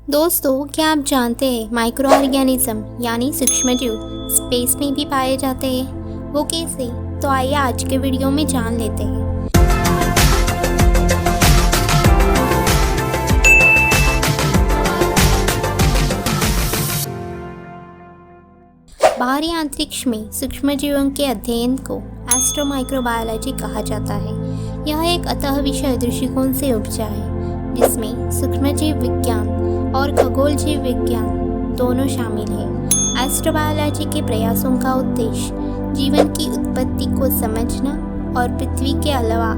दोस्तों, क्या आप जानते हैं माइक्रो ऑर्गेनिज्म यानी सूक्ष्मजीव स्पेस में भी पाए जाते हैं। वो कैसे? तो आइए आज के वीडियो में जान लेते हैं। बाहरी अंतरिक्ष में सूक्ष्मजीवों के अध्ययन को एस्ट्रोमाइक्रोबायोलॉजी कहा जाता है। यह एक अतः विषय दृष्टिकोण से उपजा है जिसमें सूक्ष्मजीव विज्ञान और खगोल जीव विज्ञान दोनों शामिल हैं। एस्ट्रोबायोलॉजी के प्रयासों का उद्देश्य जीवन की उत्पत्ति को समझना और पृथ्वी के अलावा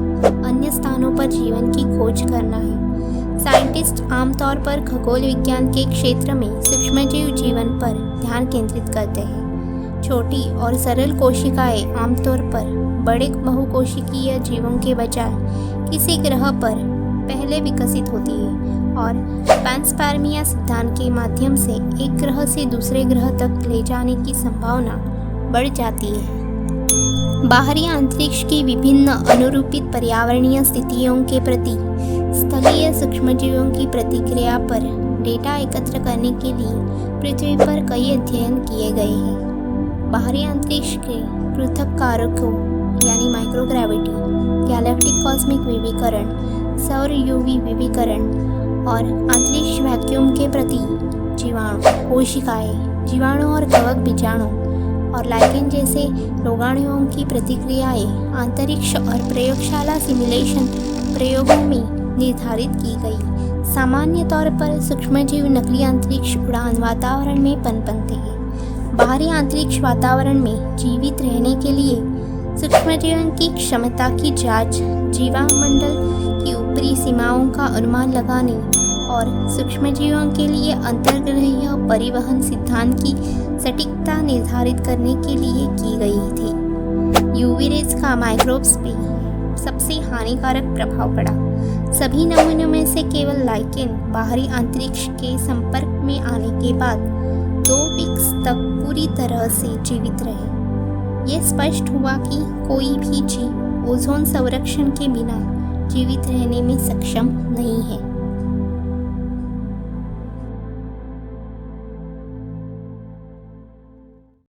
अन्य स्थानों पर जीवन की खोज करना है। साइंटिस्ट आमतौर पर खगोल विज्ञान के क्षेत्र में सूक्ष्मजीव जीवन पर ध्यान केंद्रित करते हैं। छोटी और सरल कोशिकाएं आमतौर पर बड़े बहुकोशिकीय जीवों के बजाय किसी ग्रह पर पहले विकसित होती है और पैंस्पेर्मिया सिद्धांत के माध्यम से एक ग्रह से दूसरे ग्रह तक ले जाने की संभावना बढ़ जाती है। बाहरी अंतरिक्ष की विभिन्न अनुरूपित पर्यावरणीय स्थितियों के प्रति स्थलीय सूक्ष्मजीवों की प्रतिक्रिया पर डेटा एकत्र करने के लिए पृथ्वी पर कई अध्ययन किए गए हैं। बाहरी अंतरिक्ष के पृथक कारकों यानी माइक्रोग्रेविटी, गैलेक्टिक कॉस्मिक विकिरण, सौर यूवी विकिरण और अंतरिक्ष वैक्यूम के प्रति जीवाणु, कोशिकाएं, जीवाणु और कवक बीजाणु और लाइकेन जैसे रोगाणुओं की प्रतिक्रियाएं अंतरिक्ष और प्रयोगशाला सिमुलेशन प्रयोगों में निर्धारित की गई। सामान्य तौर पर सूक्ष्मजीव नकली अंतरिक्ष उड़ान वातावरण में पनपते हैं। बाहरी अंतरिक्ष वातावरण में जीवित रहने के लिए सूक्ष्मजीवों की क्षमता की जांच, जीवामंडल की ऊपरी सीमाओं का अनुमान लगाने और सूक्ष्मजीवों के लिए अंतर्ग्रहीय परिवहन सिद्धांत की सटीकता निर्धारित करने के लिए की गई थी। यूवी रेज का माइक्रोब्स पे सबसे हानिकारक प्रभाव पड़ा। सभी नमूनों में से केवल लाइकेन बाहरी अंतरिक्ष के संपर्क में आने के बाद 2 वीक्स तक पूरी तरह से जीवित रहे। यह स्पष्ट हुआ कि कोई भी जीव ओजोन संरक्षण के बिना जीवित रहने में सक्षम नहीं है।